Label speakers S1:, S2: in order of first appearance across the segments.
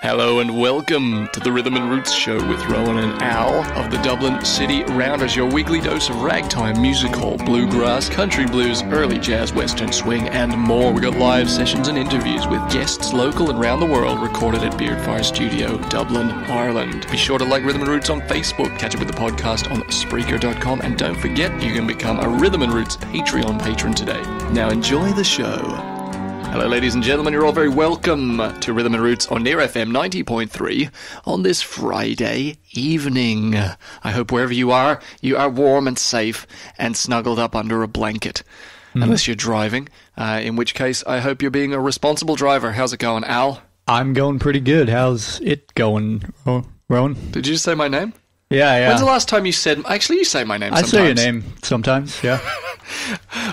S1: Hello and welcome to the Rhythm and Roots Show with Rohan and Al of the Dublin City Rounders, your weekly dose of ragtime, music hall, bluegrass, country blues, early jazz, western swing, and more. We got live sessions and interviews with guests local and around the world recorded at Beardfire Studio, Dublin, Ireland. Be sure to like Rhythm and Roots on Facebook, catch up with the podcast on Spreaker.com, and don't forget you can become a Rhythm and Roots Patreon patron today. Now enjoy the show. Hello ladies and gentlemen, you're all very welcome to Rhythm and Roots on Near FM 90.3 on this Friday evening. I hope wherever you are warm and safe and snuggled up under a blanket. Unless you're driving, in which case I hope you're being a responsible driver. How's it going, Al?
S2: I'm going pretty good. How's it going, Rowan?
S1: Did you just say my name?
S2: Yeah.
S1: When's the last time you said... Actually, you say my name sometimes.
S2: I say your name sometimes, yeah.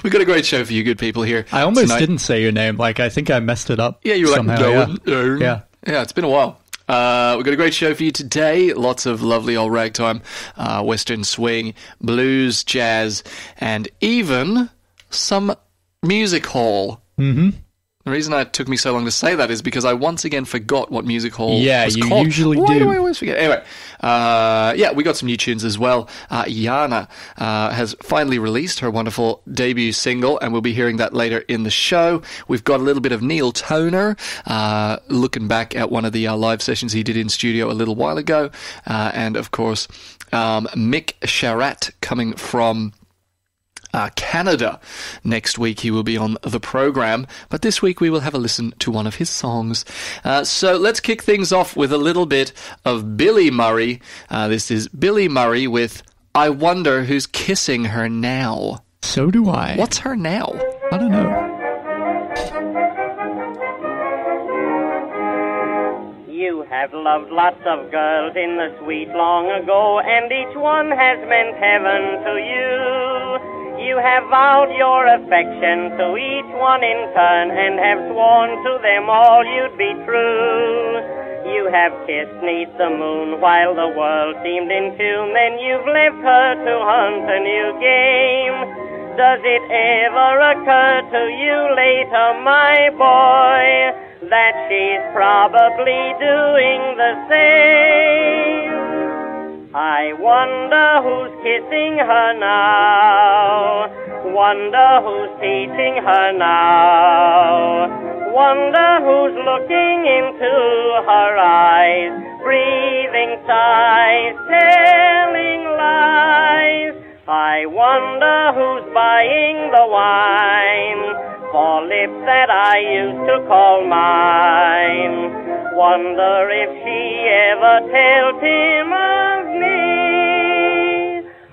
S1: We've got a great show for you good people here.
S2: I almost didn't say your name. I think I messed it up.
S1: Yeah, you were
S2: somehow,
S1: Yeah, it's been a while. We've got a great show for you today. Lots of lovely old ragtime, western swing, blues, jazz, and even some music hall. Mm-hmm. The reason it took me so long to say that is because I once again forgot what music hall was called. Yeah, you usually do. Why do I always forget? Anyway, we got some new tunes as well. Yana has finally released her wonderful debut single, and we'll be hearing that later in the show. We've got a little bit of Neil Toner, looking back at one of the live sessions he did in studio a little while ago. And, of course, Myc Sharratt coming from... Canada. Next week he will be on the program, but this week we will have a listen to one of his songs. So let's kick things off with a little bit of Billy Murray. This is Billy Murray with I Wonder Who's Kissing Her Now.
S2: So do I.
S1: What's her now?
S2: I don't know.
S3: You have loved lots of girls in the sweet long ago, and each one has meant heaven to you. You have vowed your affection to each one in turn, and have sworn to them all you'd be true. You have kissed 'neath the moon while the world seemed in tune, then you've left her to hunt a new game. Does it ever occur to you later, my boy, that she's probably doing the same? I wonder who's kissing her now, wonder who's teaching her now, wonder who's looking into her eyes, breathing sighs, telling lies. I wonder who's buying the wine for lips that I used to call mine. Wonder if she ever tells him of me.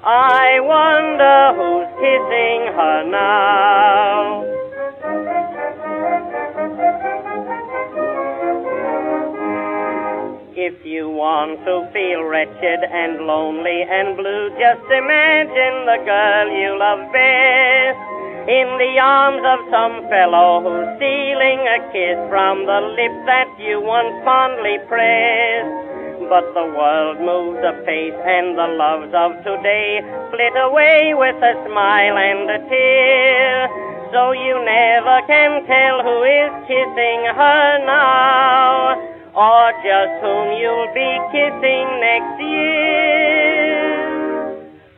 S3: I wonder who's kissing her now. If you want to feel wretched and lonely and blue, just imagine the girl you love best in the arms of some fellow who's stealing a kiss from the lips that you once fondly pressed. But the world moves apace and the loves of today flit away with a smile and a tear. So you never can tell who is kissing her now, or just whom you'll be kissing next year.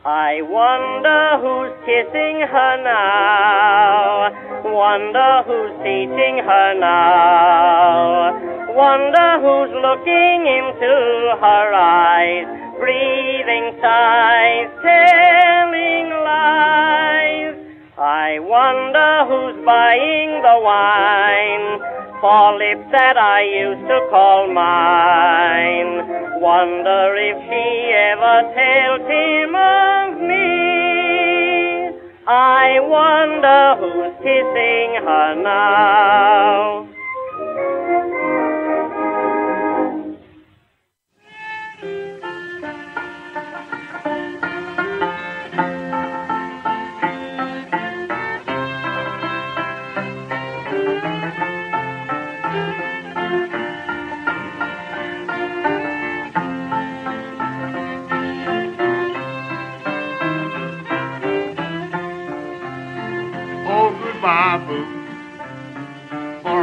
S3: I wonder who's kissing her now, wonder who's teaching her now, wonder who's looking into her eyes, breathing sighs, telling lies. I wonder who's buying the wine for lips that I used to call mine. Wonder if she ever tells him of me. I wonder who's kissing her now.
S4: Bible for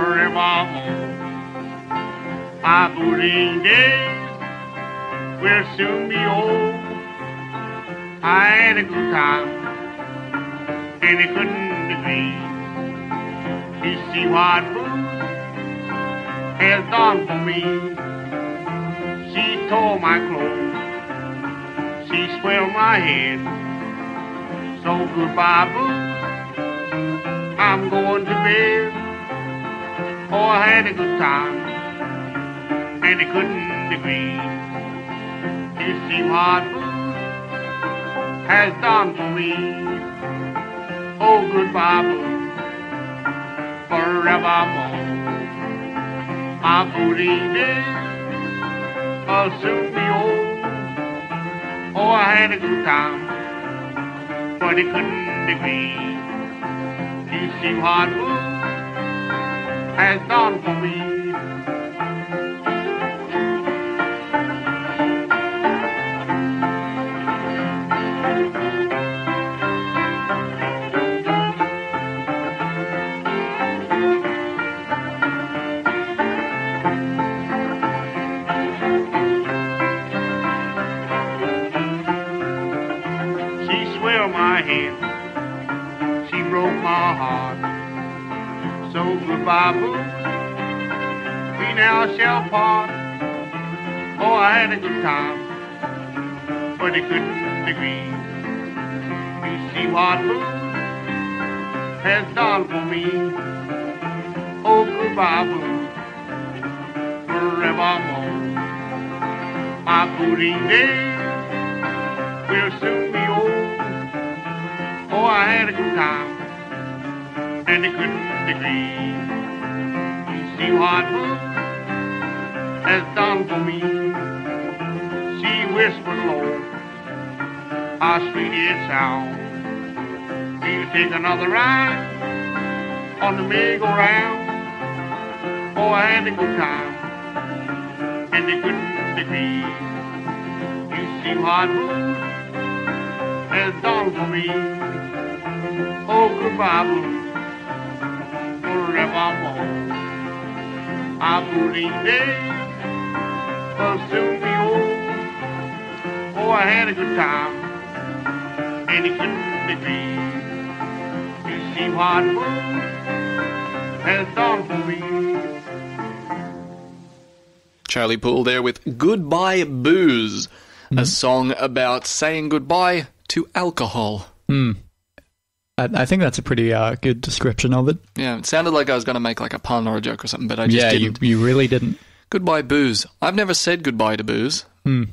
S4: My boating days will soon be old. I had a good time, and it couldn't agree. You see what booze has done for me. She tore my clothes, she swelled my head. So goodbye, booze, I'm going to bed. Oh, I had a good time, and it couldn't agree. You see what booze has done for me. Oh, goodbye, booze, forevermore. My booty days will soon be old. Oh, I had a good time, but it couldn't agree. You see what booze has done for me. She swelled my head, she broke my heart. So goodbye, boo, we now shall part. Oh, I had a good time, but it couldn't agree. You see what boo has done for me. Oh, goodbye, boo, forevermore. My booting days will soon be old. Oh, I had a good time, and it couldn't agree. You see what boo has done for me. She whispered low, how sweet it sounds. We'll take another ride on the merry-go-round. Oh, I had a good time, and it couldn't agree. You see what boo has done for me. Oh, goodbye, boo, forevermore. My booting days will soon be old. Oh, I had a good time, and it couldn't agree. You see what boo has done for me.
S1: Charlie Poole there with Goodbye Booze, a song about saying goodbye to alcohol.
S2: I think that's a pretty good description of it.
S1: Yeah, it sounded like I was going to make like a pun or a joke or something, but I just didn't.
S2: You really didn't.
S1: Goodbye booze. I've never said goodbye to booze.
S2: Well,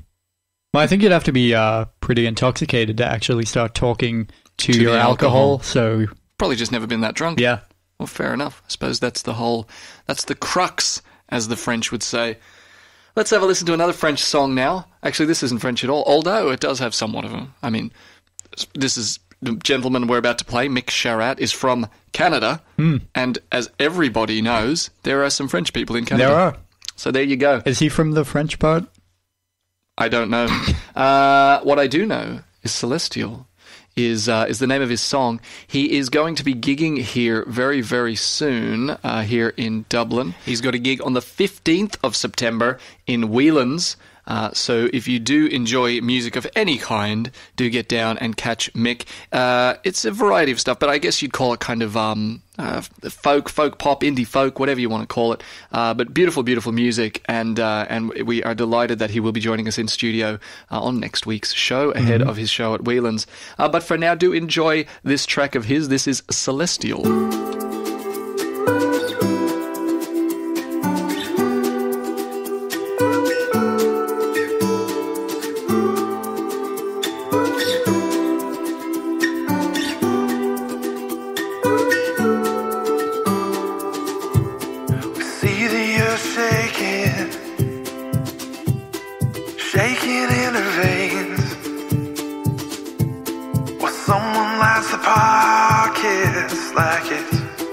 S2: I think you'd have to be pretty intoxicated to actually start talking to your
S1: the
S2: alcohol.
S1: alcohol.
S2: So
S1: Probably just never been that drunk.
S2: yeah.
S1: Well, fair enough. I suppose that's the crux, as the French would say. Let's have a listen to another French song now. Actually, this isn't French at all, although it does have somewhat of a... I mean, this is... The gentleman we're about to play, Myc Sharratt, is from Canada, and as everybody knows, there are some French people in Canada.
S2: There are.
S1: So there you go.
S2: Is he from the French part?
S1: I don't know. What I do know is Celestial is the name of his song. He is going to be gigging here very, very soon here in Dublin. He's got a gig on the 15th of September in Whelan's. So if you do enjoy music of any kind, do get down and catch Myc. It's a variety of stuff, but I guess you'd call it kind of folk pop, indie folk, whatever you want to call it. But beautiful, beautiful music, and we are delighted that he will be joining us in studio on next week's show, ahead of his show at Whelan's. But for now, do enjoy this track of his. This is Celestial.
S5: Shaking in her veins. Or someone lights the pockets like it's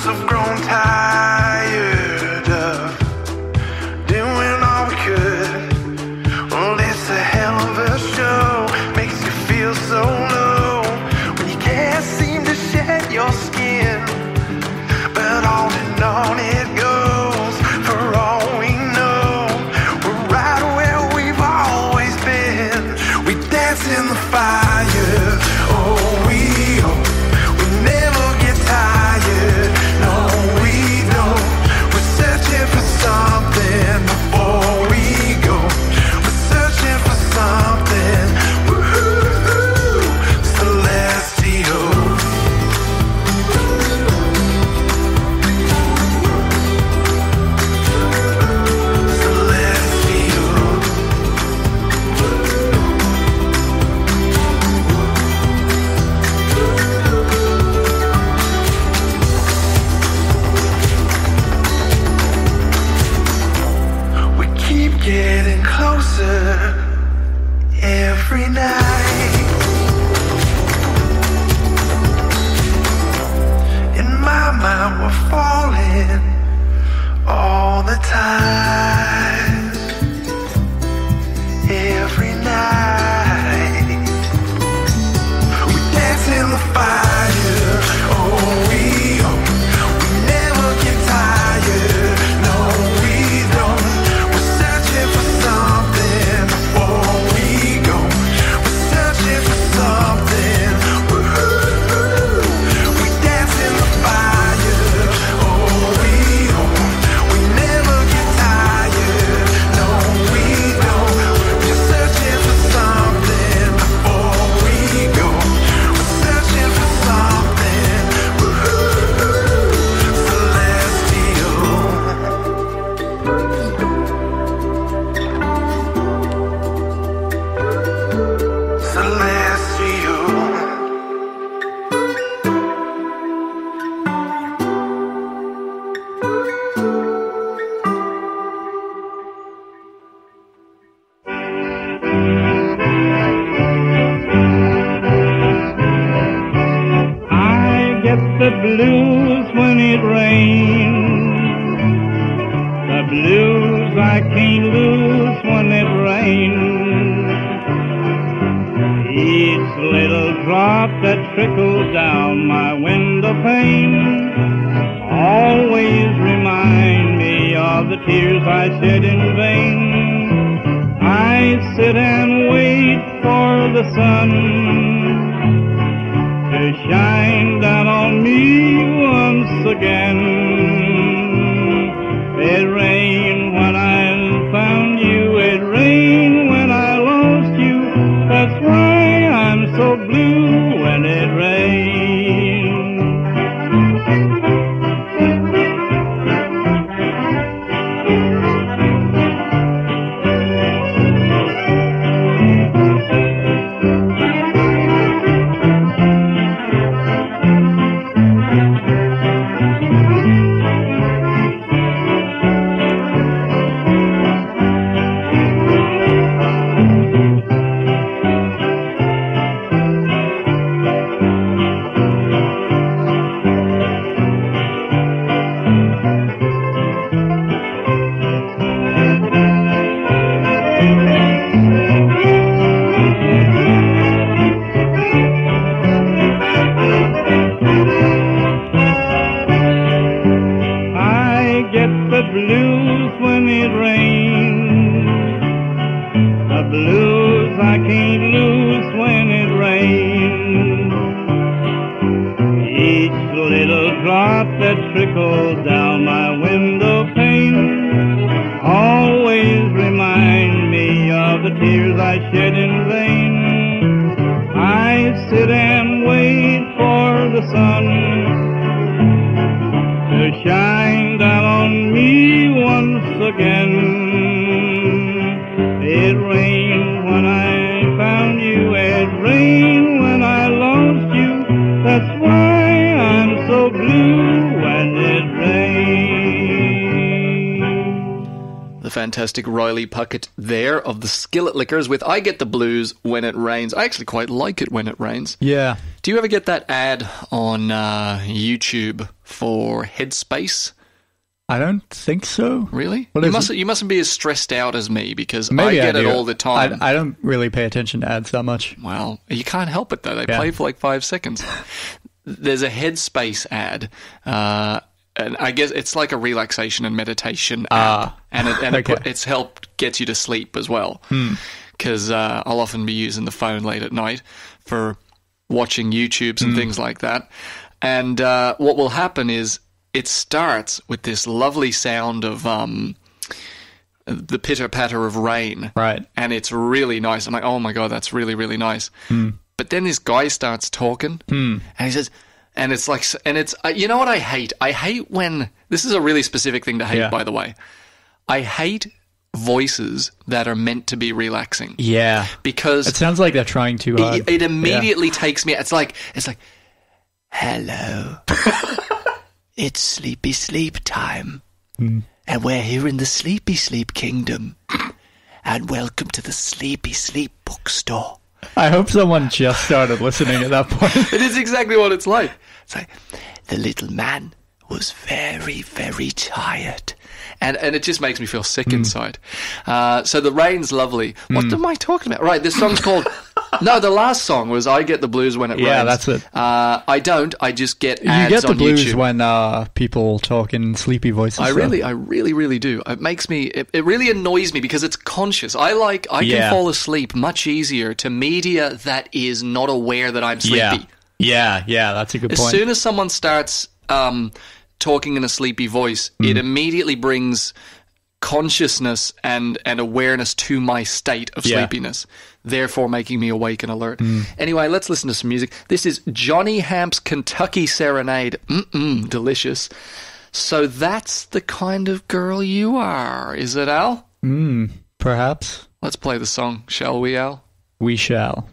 S5: have grown tired of doing all we could. Well, it's a hell of a show, makes you feel so low when you can't seem to shed your skin. But on and on it goes, for all we know, we're right where we've always been. We dance in the fire, oh we never get tired, no we don't. We're searching for something before we go. We're searching for something, woo-hoo-hoo, celestial. Getting closer every night. In my mind we're falling all the time. Every night we dance in the fire, oh we never get tired, no we don't. For something before we go, we're searching for something. Woo-hoo-hoo. We dance in the fire. Oh, we never get tired. No, we don't. We're searching for something before we go. We're searching for something. Woo-hoo-hoo. Celestial. Celestial.
S6: I get the blues when it rains, the blues I can't lose when it rains. Each little drop that trickles down my window pane always remind me of the tears I shed in vain. I sit and wait for the sun to shine down on me once again. It rained when I found you, it rained when I lost you. That's why I'm so blue when it rains. Trickle down my window pane always remind me of the tears I shed in vain. I sit and wait for the sun to shine down on me once again. It rained when I found you, it rained when I lost you. That's why I'm so blue when it rains.
S1: The fantastic Riley Puckett there of the Skillet Lickers with I Get the Blues When It Rains. I actually quite like it when it rains.
S2: Yeah.
S1: Do you ever get that ad on YouTube for Headspace?
S2: I don't think so.
S1: Really?
S2: What is
S1: You mustn't be as stressed out as me, because
S2: Maybe
S1: I get it
S2: do.
S1: all the time.
S2: I don't really pay attention to ads that much.
S1: Well, you can't help it, though. They
S2: Yeah.
S1: play for like 5 seconds. There's a Headspace ad, and I guess it's like a relaxation and meditation app.
S2: Okay.
S1: It's helped gets you to sleep as well. Because I'll often be using the phone late at night for watching YouTubes and things like that. And what will happen is it starts with this lovely sound of the pitter-patter of rain.
S2: Right.
S1: And it's really nice. I'm like, oh my God, that's really, really nice. But then this guy starts talking, and he says, and it's like, and it's, you know what I hate? I hate when, this is a really specific thing to hate, by the way. I hate voices that are meant to be relaxing.
S2: Yeah.
S1: Because
S2: it sounds like they're trying too hard.
S1: it immediately takes me, it's like, hello. It's sleepy sleep time. And we're here in the sleepy sleep kingdom. And welcome to the sleepy sleep bookstore.
S2: I hope someone just started listening at that point.
S1: It is exactly what it's like. It's like, the little man was very, very tired. And it just makes me feel sick inside. So the rain's lovely. What am I talking about? Right, this song's called... No, the last song was I Get the Blues When It Rains.
S2: Yeah, that's it.
S1: I don't. I just get ads
S2: you get the
S1: on
S2: blues
S1: YouTube.
S2: when people talk in sleepy voices.
S1: I really do. It makes me... It really annoys me because it's conscious. I can fall asleep much easier to media that is not aware that I'm sleepy.
S2: Yeah, that's a good point.
S1: As soon as someone starts talking in a sleepy voice, it immediately brings consciousness and awareness to my state of sleepiness, therefore making me awake and alert. Anyway, let's listen to some music. This is Johnny Hamp's Kentucky Serenade. Delicious. So that's the kind of girl you are, is it, Al?
S2: Perhaps.
S1: Let's play the song, shall we, Al?
S2: We shall.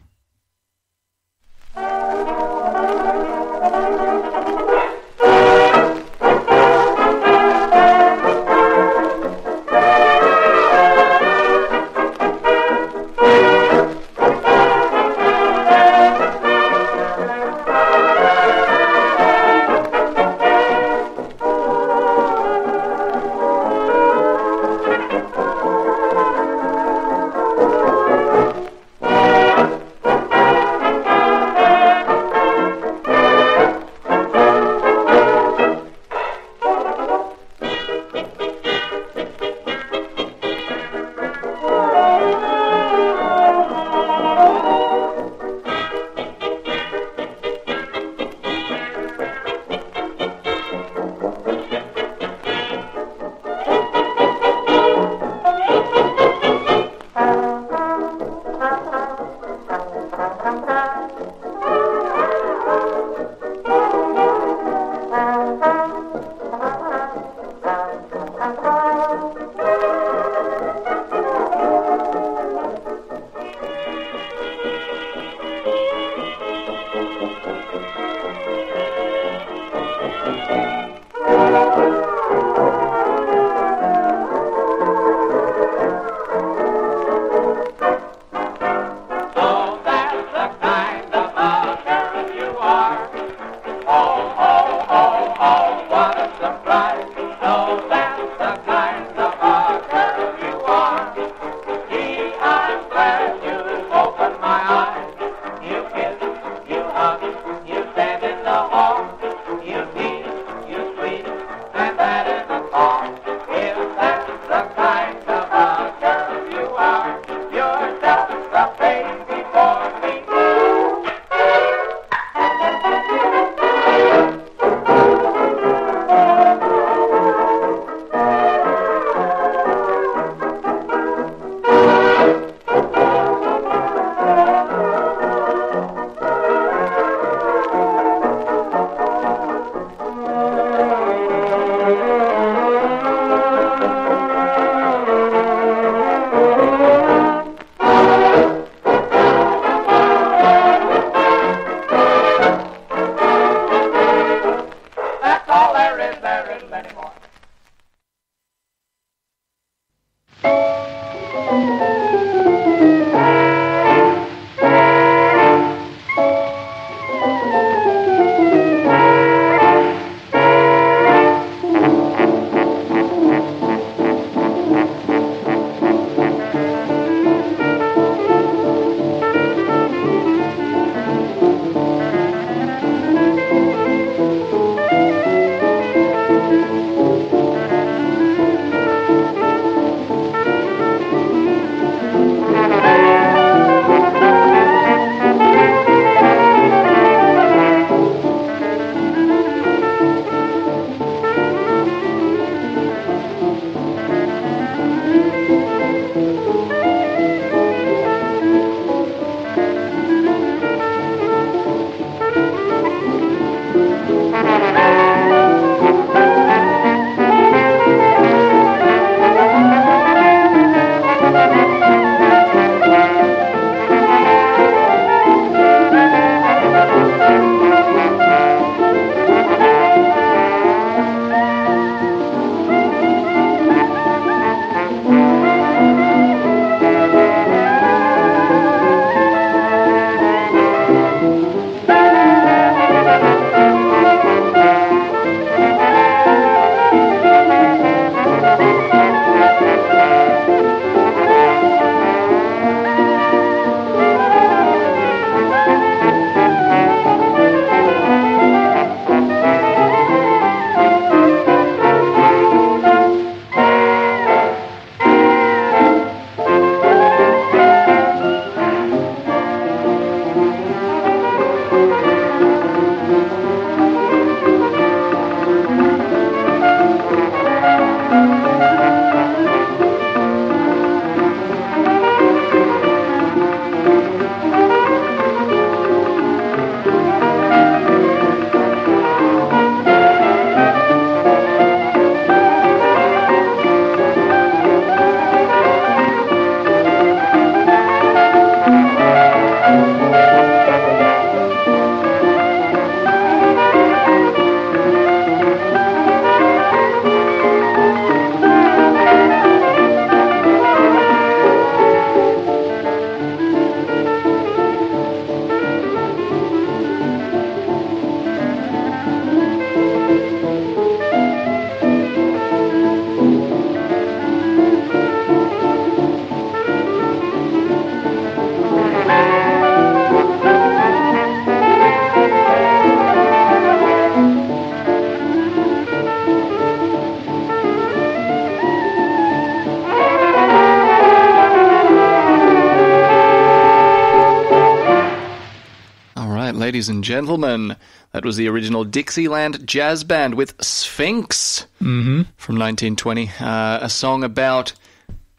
S1: ladies and gentlemen. That was the original Dixieland jazz band with Sphinx from 1920. A song about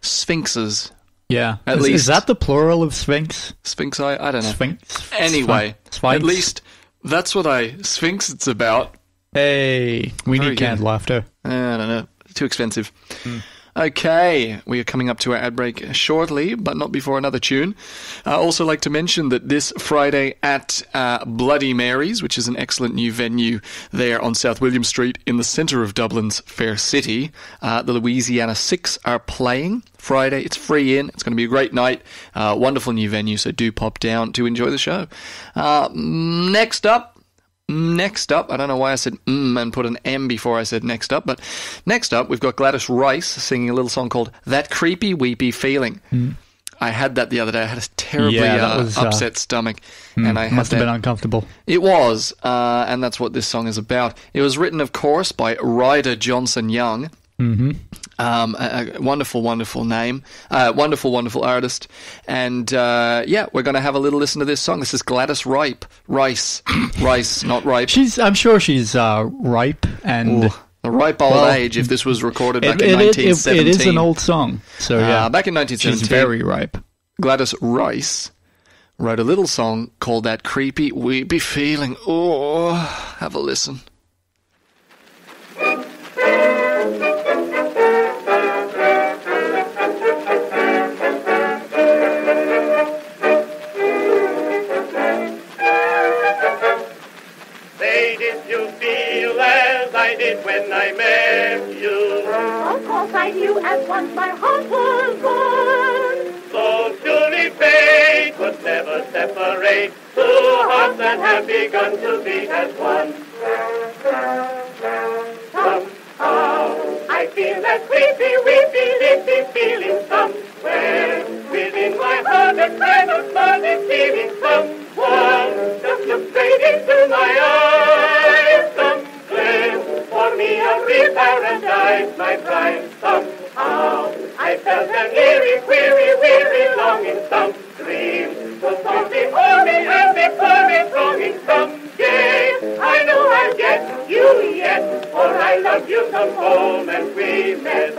S1: sphinxes.
S2: Yeah.
S1: At
S2: Is
S1: least.
S2: that the plural of sphinx?
S1: Sphinx, I don't know.
S2: Sphinx?
S1: Anyway,
S2: Sphinx?
S1: at least that's what Sphinx it's about.
S2: Hey, we
S1: Very
S2: need canned
S1: good.
S2: laughter.
S1: I don't know. Too expensive. Okay, we are coming up to our ad break shortly, but not before another tune. I also like to mention that this Friday at Bloody Mary's, which is an excellent new venue there on South William Street in the centre of Dublin's Fair City, the Louisiana Six are playing Friday. It's free in. It's going to be a great night. Wonderful new venue, so do pop down to enjoy the show. Next up, I don't know why I said and put an M before I said next up, but next up we've got Gladys Rice singing a little song called That Creepy Weepy Feeling. I had that the other day. I had a terribly upset stomach, and I had
S2: Must have
S1: that.
S2: been uncomfortable.
S1: It was, and that's what this song is about. It was written, of course, by Ryder Johnson Young. A wonderful, wonderful name. Wonderful artist. And, we're going to have a little listen to this song. This is Gladys Rice, not ripe.
S2: I'm sure she's ripe and...
S1: Ooh, the ripe old age, if this was recorded back in 1917.
S2: It is an old song, so yeah.
S1: Back in 1917.
S2: She's very ripe.
S1: Gladys Rice wrote a little song called That Creepy Weepy Feeling. Oh, have a listen.
S3: When I met you, of course I knew at once my heart was gone. So surely fate could never separate two hearts that have begun to beat as one. Somehow I feel that creepy, weepy, lippy feeling somewhere within my heart, a kind of funny feeling. Someone just looked straight into my eyes. For me a real paradise, my bride. Somehow I felt an eerie, query, weary longing. Some dream was softly for me and before me thronging. Someday I know I'll get you yet, for I love you the moment we met.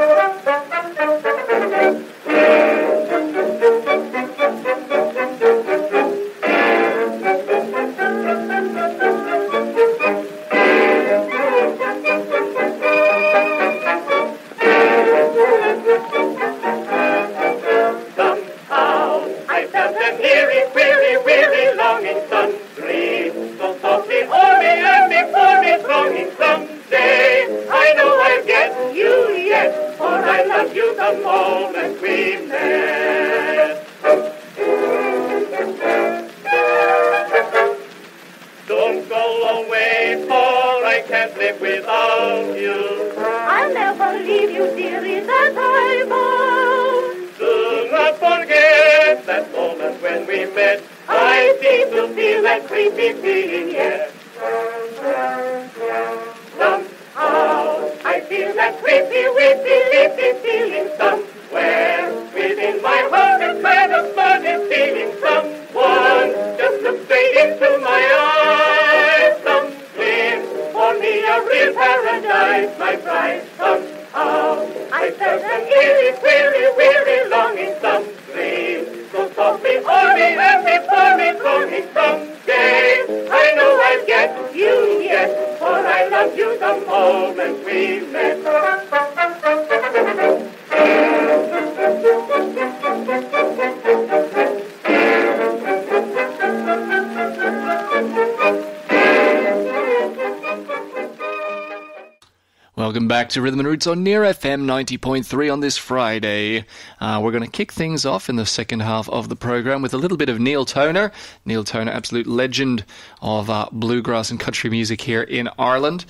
S1: Welcome back to Rhythm and Roots on Near FM 90.3 on this Friday. We're going to kick things off in the second half of the program with a little bit of Neil Toner. Neil Toner, absolute legend of bluegrass and country music here in Ireland.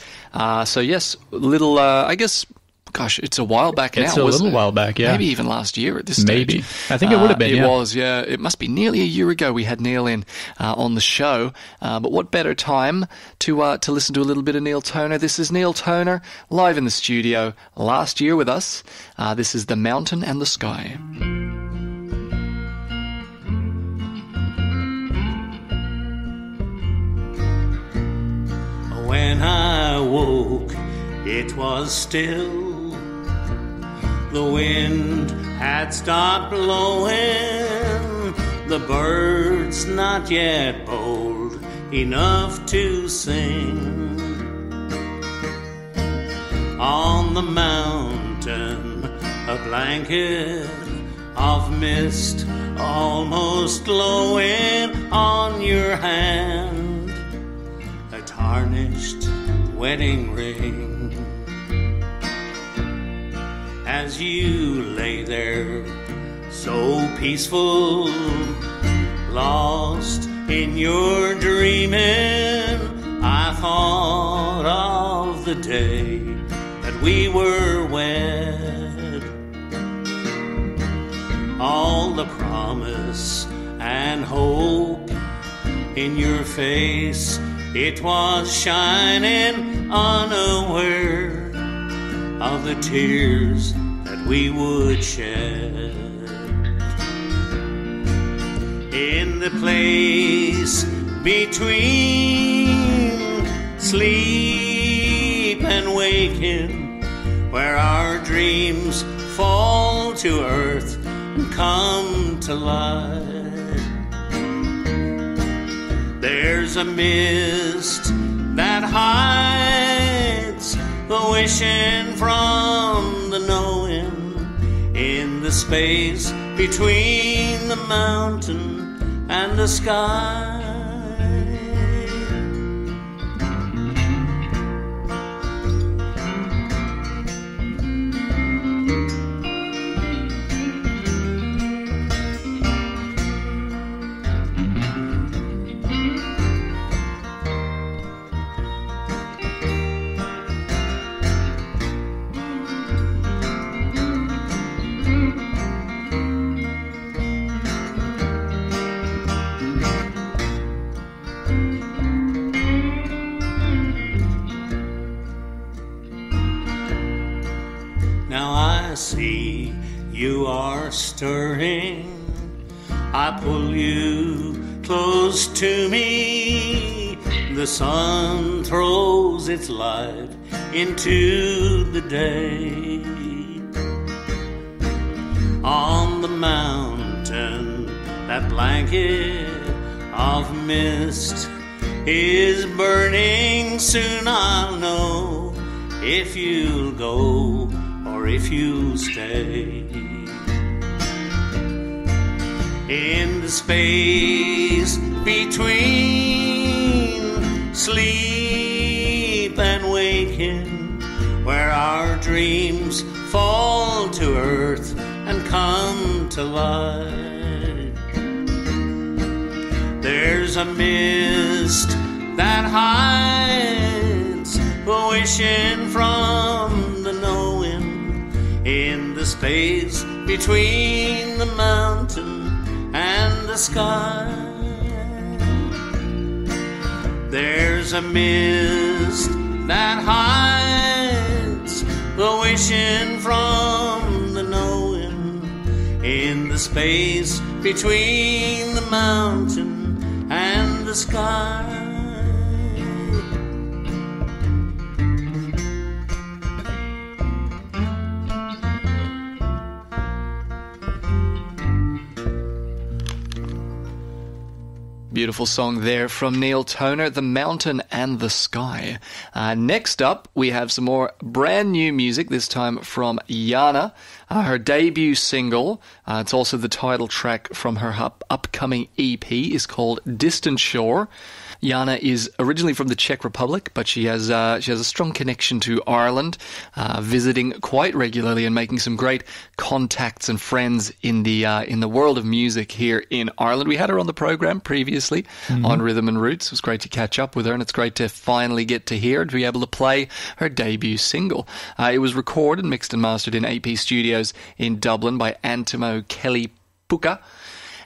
S1: So yes, little, I guess, gosh, it's a while back now.
S2: It's a little while back, yeah.
S1: Maybe even last year at this stage.
S2: Maybe. I think it would have been,
S1: It was, yeah. It must be nearly a year ago we had Neil in on the show. But what better time to listen to a little bit of Neil Toner. This is Neil Toner, live in the studio last year with us. This is The Mountain and the Sky.
S7: it was still. The wind had stopped blowing, the birds not yet bold enough to sing. On the mountain, a blanket of mist almost glowing on your hand, a tarnished wedding ring. As you lay there, so peaceful, lost in your dreaming, I thought of the day that we were wed. All the promise and hope in your face, it was shining unaware of the tears that we would shed. In the place between sleep and waking, where our dreams fall to earth and come to life, there's a mist that hides the wishing from the knowing, in the space between the mountain and the sky. See, you are stirring, I pull you close to me. The sun throws its light into the day. On the mountain, that blanket of mist is burning. Soon I'll know if you'll go or if you stay. In the space between sleep and waking, where our dreams fall to earth and come to light, there's a mist that hides the wishing from the knowing, in the space between the mountain and the sky. There's a mist that hides the wishing from the knowing, in the space between the mountain and the sky.
S1: Beautiful song there from Neil Toner, The Mountain and the Sky. Next up, we have some more brand new music, this time from Yana. Her debut single, it's also the title track from her upcoming EP, is called Distant Shore. Yana is originally from the Czech Republic, but she has a strong connection to Ireland, visiting quite regularly and making some great contacts and friends in the world of music here in Ireland. We had her on the program previously on Rhythm and Roots. It was great to catch up with her, and it's great to finally get to hear and to be able to play her debut single. It was recorded, mixed and mastered in AP Studios in Dublin by Antimo Kelly Puka.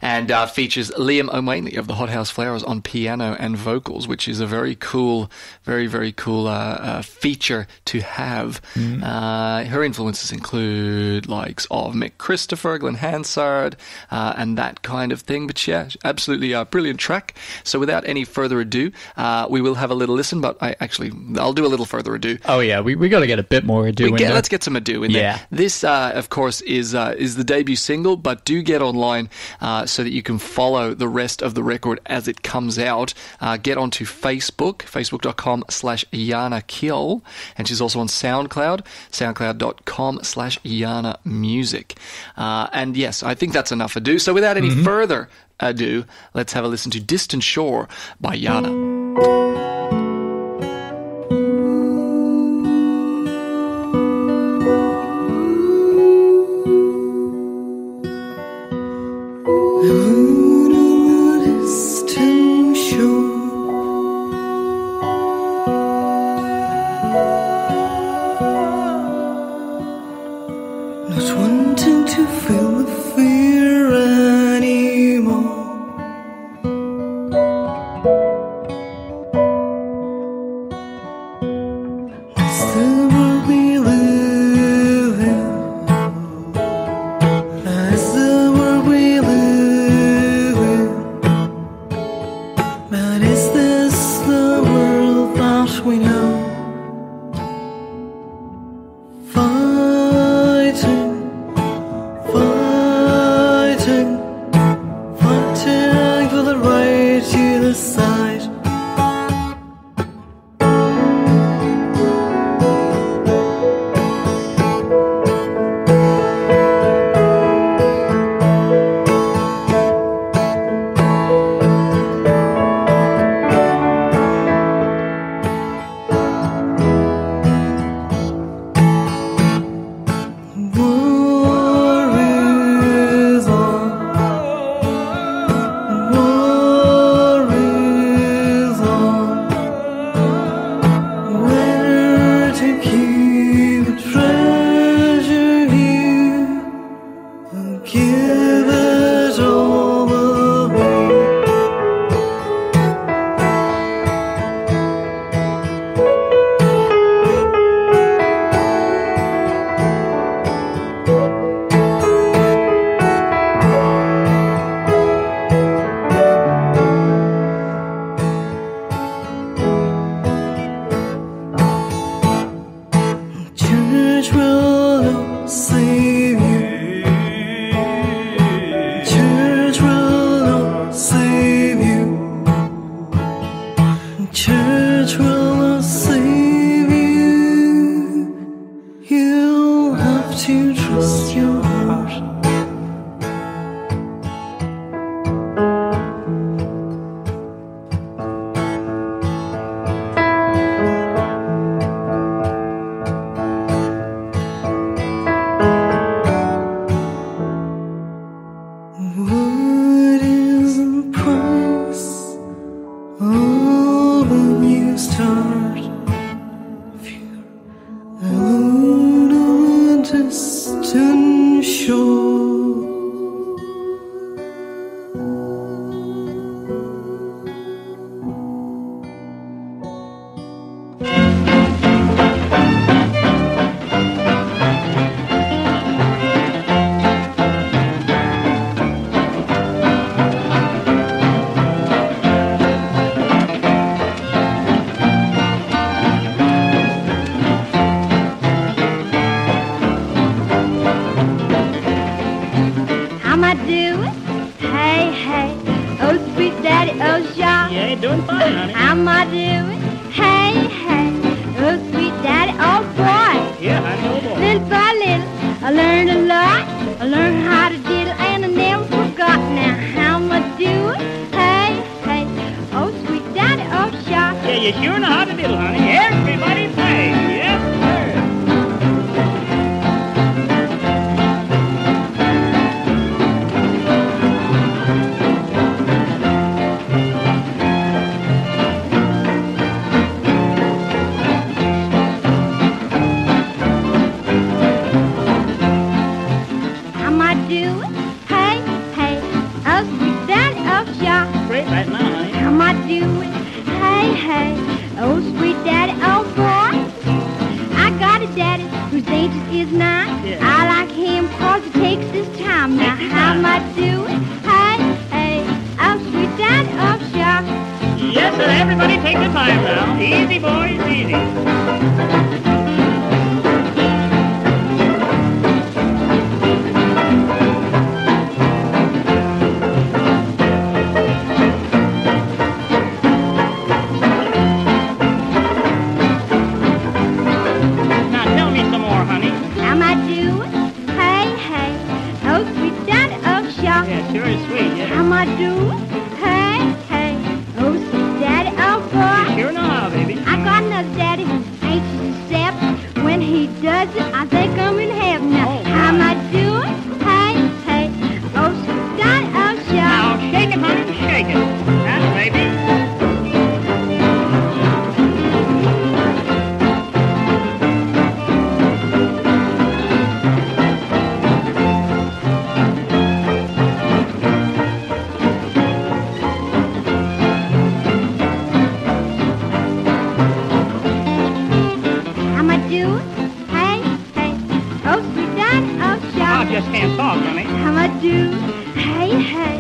S1: and features Liam O'Manley of the Hothouse Flowers on piano and vocals, which is a very cool, very, very cool feature to have. Her influences include likes of Mick Christopher, Glenn Hansard, and that kind of thing. But yeah, absolutely brilliant track. So without any further ado, we will have a little listen, but I'll do a little further ado.
S2: Oh yeah, we got to get a bit more ado in there.
S1: Let's get some ado in there. This, of course, is the debut single, but do get online so that you can follow the rest of the record as it comes out. Get onto Facebook, facebook.com/Yana Kill, and she's also on SoundCloud, soundcloud.com/Yana Music. And yes, I think that's enough ado. So without any further ado, let's have a listen to Distant Shore by Yana.
S8: sweet daddy, whose ages is 9.
S9: Yeah.
S8: I like him 'cause he takes his time. Now how am I doing? Hey, hey, oh sweet daddy, oh sure.
S9: Yes, sir. Everybody take your time now. Easy, boys, easy. Now tell me some more, honey.
S8: How am I doing? Hey, hey, oh sweet daddy, oh sure.
S9: Yeah, sure is sweet. Yeah.
S8: How am I doing? Hey, hey, oh sweet daddy, oh boy.
S9: Sure know how, baby.
S8: I got another daddy, anxious to step. When he does it, I think I'm in heaven. Now,
S9: Oh,
S8: how am I doing? Hey, hey, oh sweet daddy, oh sure.
S9: Now shake it, honey, shake it. That's baby.
S8: How am I doing? Hey, hey, oh sweet daddy, oh
S9: I
S8: sure.
S9: just can't talk, honey.
S8: How am I doing? Hey, hey,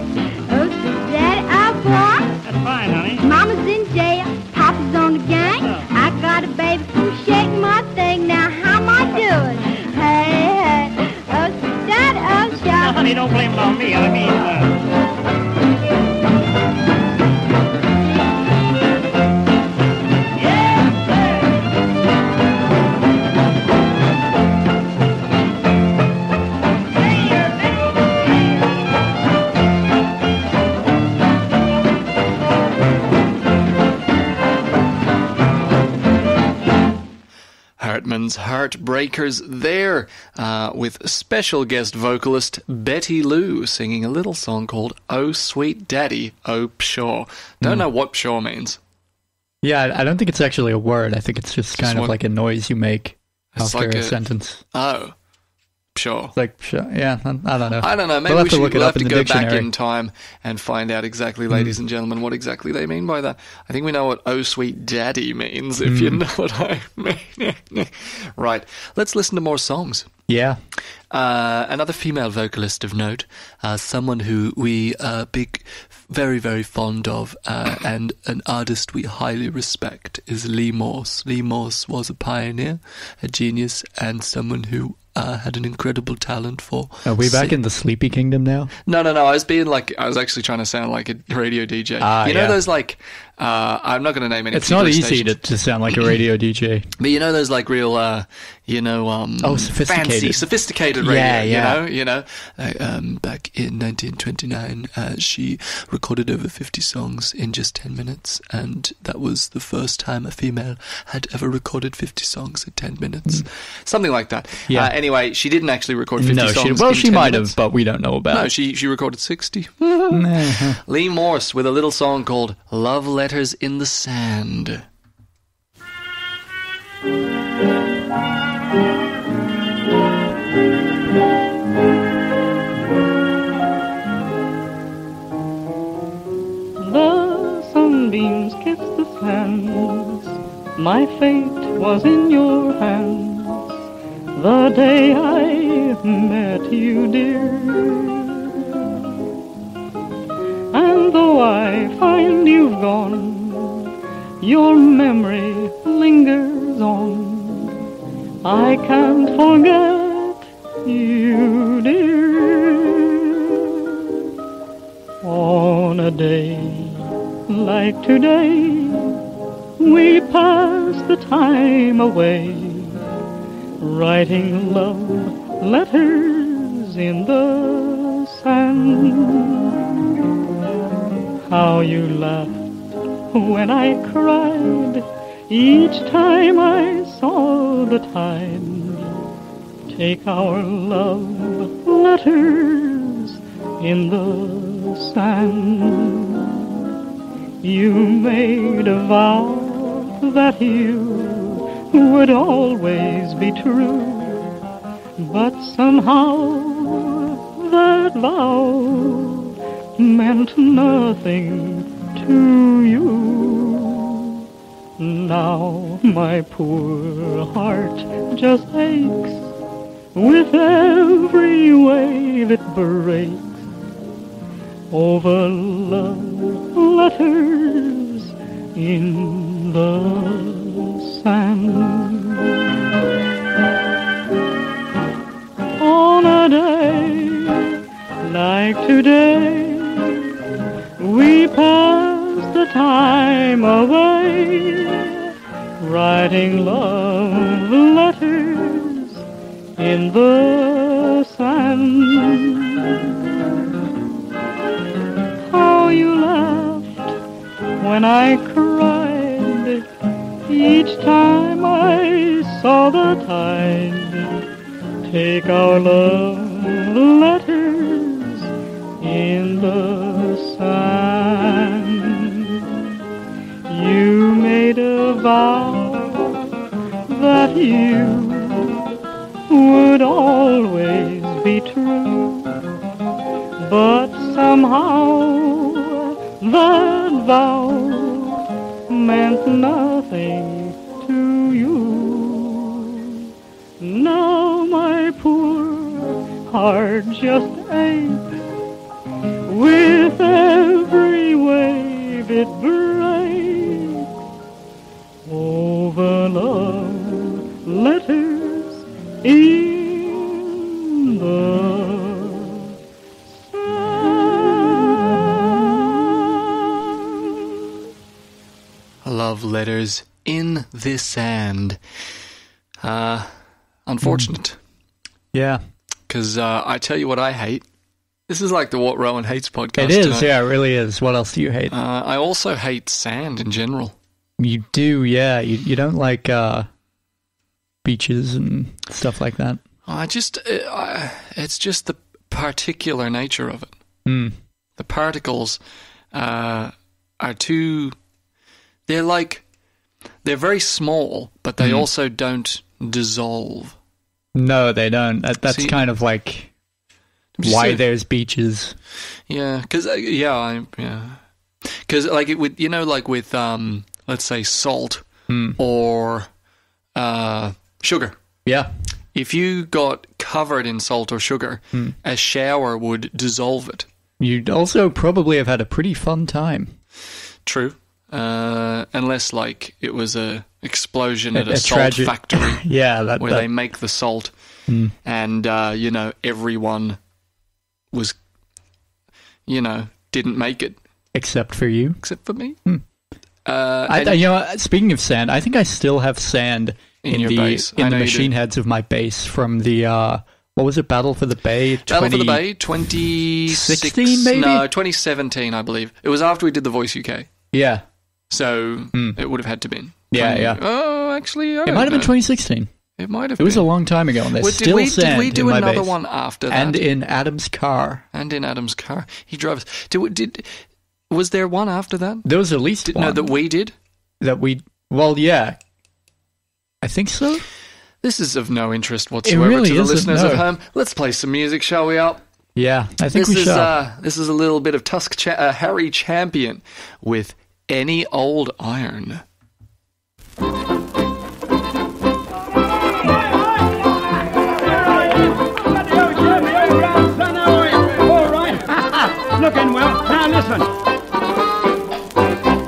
S8: oh sweet daddy, oh boy.
S9: That's fine, honey.
S8: Mama's in jail, Papa's on the gang. I got a baby who's shaking my thing. Now how am I doing? Hey, hey, oh sweet daddy, oh
S9: Now,
S8: sure.
S9: honey, don't blame it on me. I mean,
S1: Hartman's Heartbreakers there, with special guest vocalist Betty Lou singing a little song called Oh Sweet Daddy, Oh Pshaw. Don't know what pshaw means.
S2: Yeah, I don't think it's actually a word. I think it's just kind of
S1: what-
S2: like a noise you make
S1: It's
S2: after
S1: like
S2: a
S1: a-
S2: sentence.
S1: Oh, pshaw.
S2: It's like, yeah, I don't know.
S1: I don't know. Maybe
S2: We'll have to
S1: we'll
S2: look it
S1: have
S2: up
S1: to
S2: in the
S1: go back
S2: dictionary.
S1: in time and find out exactly, ladies and gentlemen, what exactly they mean by that. I think we know what "Oh Sweet Daddy" means, if you know what I mean. Right. Let's listen to more songs.
S2: Yeah.
S1: Another female vocalist of note, someone who we very, very fond of, and an artist we highly respect is Lee Morse. Lee Morse was a pioneer, a genius, and someone who had an incredible talent for...
S2: Are we back in the Sleepy Kingdom now?
S1: No. I was actually trying to sound like a radio DJ. You know
S2: yeah.
S1: those I'm not going to name any.
S2: It's not
S1: particular
S2: easy
S1: stations.
S2: to sound like a radio DJ.
S1: But you know those like real,
S2: sophisticated.
S1: fancy, sophisticated radio.
S2: Yeah.
S1: You know. Back in 1929, she recorded over 50 songs in just 10 minutes, and that was the first time a female had ever recorded 50 songs in 10 minutes, something like that.
S2: Yeah.
S1: Anyway, she didn't actually record 50
S2: No,
S1: songs.
S2: she
S1: in 10
S2: might
S1: minutes.
S2: have, but we don't know about
S1: No,
S2: it.
S1: she recorded 60. Lee Morse with a little song called Love Letters in the Sand.
S10: The sunbeams kissed the sands. My fate was in your hands. The day I met you, dear. And though I find you've gone, your memory lingers on. I can't forget you, dear. On a day like today, we pass the time away, writing love letters in the sand. How you laughed when I cried each time I saw the tide take our love letters in the sand. You made a vow that you would always be true, but somehow that vow meant nothing to you. Now my poor heart just aches with every wave it breaks over love letters in the sand. On a day like today, we pass the time away, writing love letters in the sand. How you laughed when I cried each time I saw the tide take our love letters in the sand. You made a vow that you would always be true, but somehow that vow meant nothing to you. Now my poor heart just aches with every wave it breaks over love letters in the sand.
S1: Love letters in the sand. Unfortunate.
S2: Yeah.
S1: Because I tell you what I hate. This is like the What Rohan Hates podcast.
S2: It is,
S1: tonight.
S2: yeah, it really is. What else do you hate?
S1: I also hate sand in general.
S2: You do, yeah. You don't like beaches and stuff like that?
S1: It's just the particular nature of it.
S2: Mm.
S1: The particles are too... They're very small, but they also don't dissolve.
S2: No, they don't. That's kind of like why there's beaches.
S1: Yeah, because because like it would, like with let's say salt or sugar.
S2: Yeah,
S1: if you got covered in salt or sugar, a shower would dissolve it.
S2: You'd also probably have had a pretty fun time.
S1: True. Unless, like, it was a explosion at a salt factory.
S2: Yeah,
S1: where they make the salt, and everyone was, didn't make it,
S2: except for you,
S1: except for me.
S2: Speaking of sand, I think I still have sand in your base. In the machine heads of my base from the what was it? Battle for the Bay.
S1: Battle for the Bay, 2016, maybe? No, 2017, I believe. It was after we did The Voice UK.
S2: Yeah.
S1: So it would have had to been.
S2: Yeah.
S1: Oh, actually,
S2: it might have been 2016.
S1: It might have
S2: been. It was a long time ago, and there's still sand in my base.
S1: Did we do another one after that?
S2: And in Adam's car.
S1: He drove us. Was there one after that?
S2: There was at least one.
S1: No, that we did?
S2: Well, yeah. I think so.
S1: This is of no interest whatsoever to the listeners at home. Let's play some music, shall we, up?
S2: Yeah, I think we shall.
S1: This is a little bit of Harry Champion with Any Old Iron.
S11: Looking well. Now listen.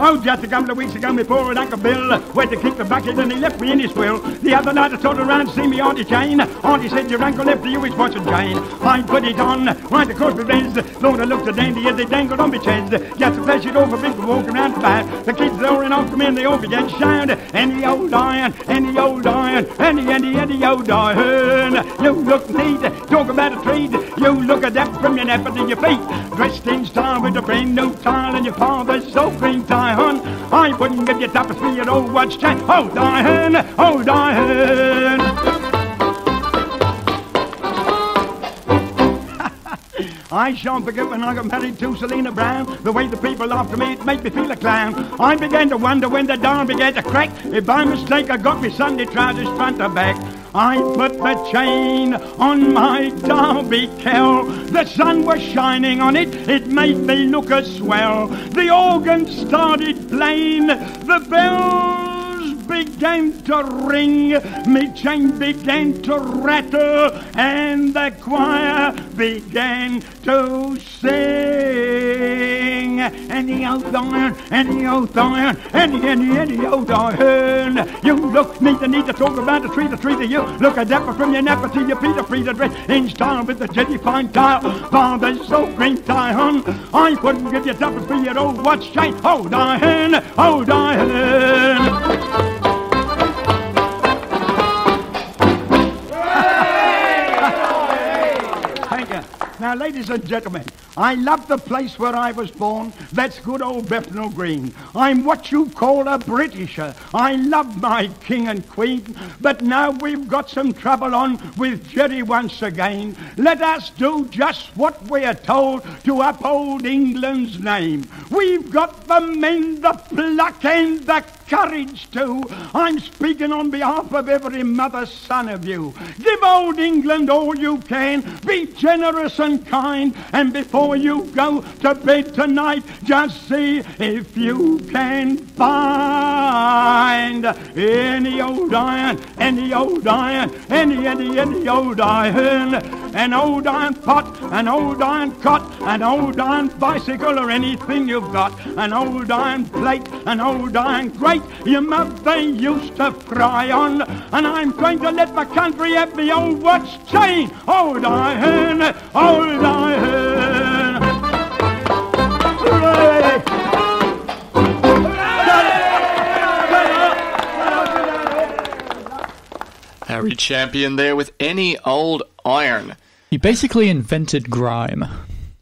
S11: Oh, just a couple of weeks ago, me poor Uncle Bill went to kick the bucket and he left me in his will. The other night I turned around to see me Auntie Jane. Auntie said, your uncle left you his watch and chain. I put it on, right across the reds. Lord, I looked so dandy as they dangled on my chest. Just to flash it over, big walk around the back. The kids there and all come in, they all began to shout. Any old iron, any old iron, any old iron. You look neat, talk about a treat. You look at that from your napper to your feet. Dressed in style with a brand new tile and your father's so green tie. I wouldn't give you tapestry at old watch chain. Oh, Diane, oh, Diane. I shan't forget when I got married to Selina Brown. The way the people laughed at me, it made me feel a clown. I began to wonder when the dawn began to crack if by mistake I got me Sunday trousers front to back. I put the chain on my Derby cow. The sun was shining on it, it made me look a swell. The organ started playing, the bells began to ring, me chain began to rattle, and the choir began to sing. And the old iron, and the old iron, and the old iron. You look neat to talk about the tree that you look a dapper from your napper to your Peter Frida dress in style with the jetty fine tile. Father's so green tie, hun. I wouldn't give you tuppence for your old watch chain. Old iron, old iron. Thank you. Now, ladies and gentlemen, I love the place where I was born. That's good old Bethnal Green. I'm what you call a Britisher. I love my king and queen. But now we've got some trouble on with Jerry once again. Let us do just what we are told to uphold England's name. We've got the men, the pluck and the courage too. I'm speaking on behalf of every mother's son of you. Give old England all you can. Be generous and kind. And before you go to bed tonight, just see if you can find any old iron, any old iron, any old iron, an old iron pot, an old iron cot, an old iron bicycle, or anything you've got, an old iron plate, an old iron grate your mother used to fry on, and I'm going to let my country have the old watch chain. Old iron, old iron.
S1: Harry Champion there with any old iron.
S2: He basically invented grime.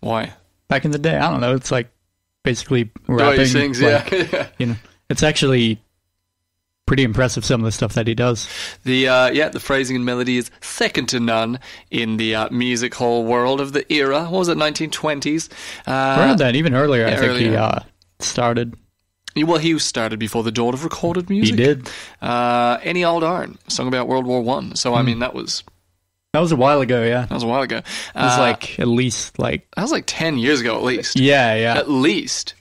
S1: Why?
S2: Back in the day, I don't know. It's like basically rapping.
S1: Sings,
S2: like,
S1: yeah.
S2: You know, it's actually pretty impressive, some of the stuff that he does.
S1: The phrasing and melody is second to none in the music hall world of the era. What was it, 1920s?
S2: Around that, even earlier, I think
S1: earlier.
S2: He started.
S1: Well, he started before the dawn of recorded music.
S2: He did.
S1: Any Old Iron, a song about World War I. So, I mean, that was
S2: a while ago, yeah.
S1: That was a while ago.
S2: It was at least
S1: That was 10 years ago, at least.
S2: Yeah.
S1: At least.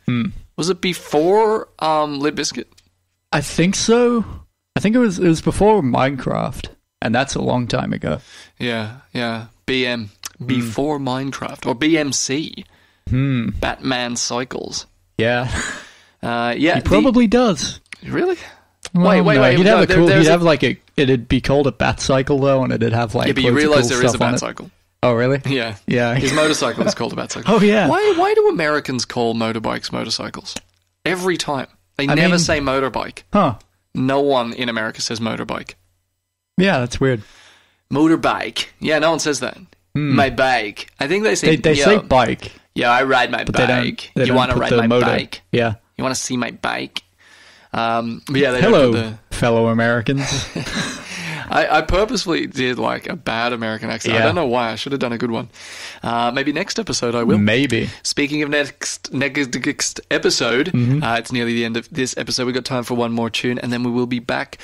S1: Was it before Limp Bizkit?
S2: I think so. I think it was before Minecraft, and that's a long time ago.
S1: Yeah. BM. Before Minecraft. Or BMC. Batman Cycles.
S2: Yeah.
S1: He
S2: probably does.
S1: Really?
S2: Well, wait. He'd have it'd be called a bat cycle, though, and it'd have, like,
S1: yeah, but you realise there is a bat cycle.
S2: Oh, really?
S1: Yeah.
S2: Yeah.
S1: His motorcycle is called a bat cycle.
S2: Oh, yeah.
S1: Why do Americans call motorbikes motorcycles? Every time. They never say motorbike.
S2: Huh.
S1: No one in America says motorbike.
S2: Yeah, that's weird.
S1: Motorbike. Yeah, no one says that. My bike. I think they say...
S2: They say bike.
S1: Yeah, I ride my bike. You want to ride my bike?
S2: Yeah.
S1: You want to see my bike? But yeah, they
S2: Hello,
S1: don't put
S2: fellow Americans.
S1: I purposefully did like a bad American accent.
S2: Yeah.
S1: I don't know why. I should have done a good one. Maybe next episode I will.
S2: Maybe.
S1: Speaking of next episode, it's nearly the end of this episode. We've got time for one more tune, and then we will be back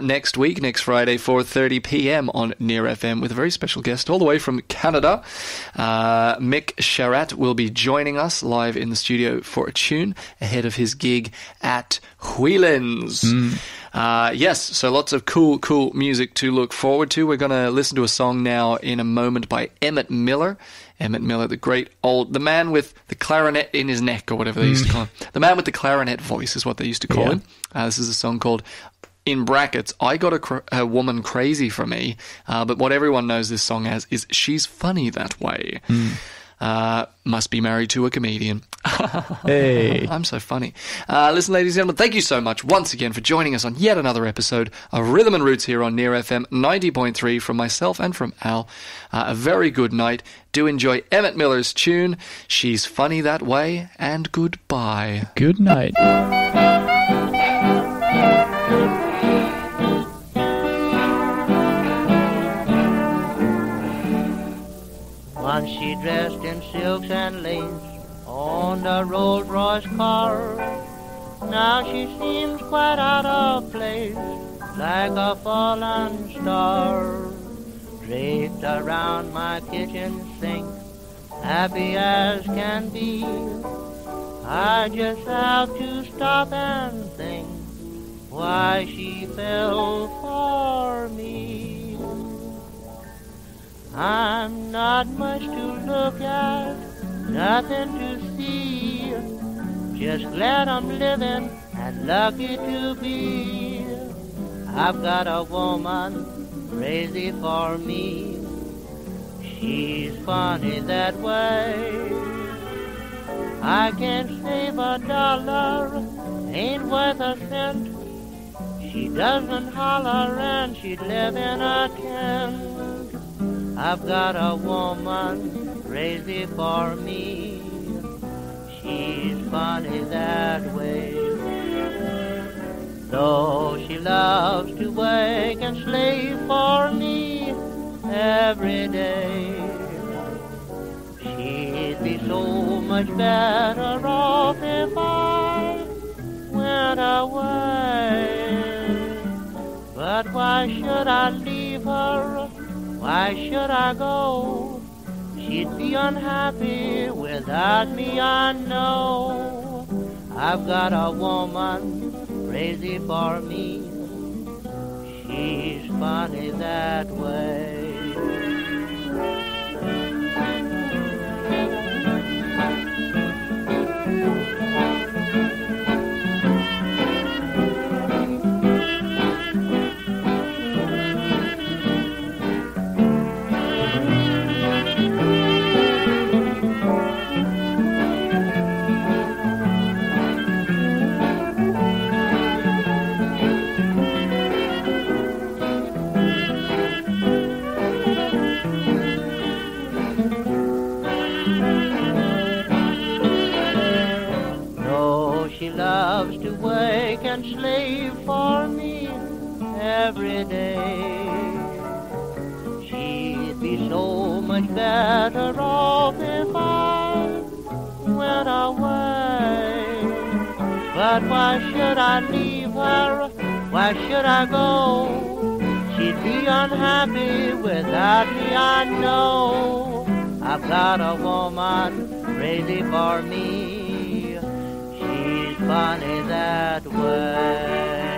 S1: next week, next Friday, 4:30 p.m. on Near FM with a very special guest all the way from Canada. Myc Sharratt will be joining us live in the studio for a tune ahead of his gig at Whelan's. Yes, so lots of cool music to look forward to. We're going to listen to a song now in a moment by Emmett Miller. Emmett Miller, the man with the clarinet in his neck, or whatever they used to call him. The man with the clarinet voice is what they used to call him. This is a song called, in brackets, I Got a Woman Crazy for Me, but what everyone knows this song as is She's Funny That Way. Must be married to a comedian.
S2: Hey.
S1: I'm so funny. Listen, ladies and gentlemen, thank you so much once again for joining us on yet another episode of Rhythm and Roots here on Near FM 90.3 from myself and from Al. A very good night. Do enjoy Emmett Miller's tune, She's Funny That Way, and goodbye.
S2: Good night.
S12: Once she dressed in silks and lace on the Rolls Royce car. Now she seems quite out of place, like a fallen star. Draped around my kitchen sink, happy as can be. I just have to stop and think, why she fell for me. I'm not much to look at, nothing to see, just glad I'm living and lucky to be. I've got a woman crazy for me. She's funny that way. I can't save $1, ain't worth a cent. She doesn't holler and she'd live in a tent. I've got a woman crazy for me. She's funny that way. Though she loves to wake and slave for me every day, she'd be so much better off if I went away. But why should I leave her? Why should I go? She'd be unhappy without me, I know. I've got a woman crazy for me. She's funny that way. Loves to wake and slave for me every day. She'd be so much better off if I went away. But why should I leave her? Why should I go? She'd be unhappy without me, I know. I've got a woman crazy for me. Funny that way.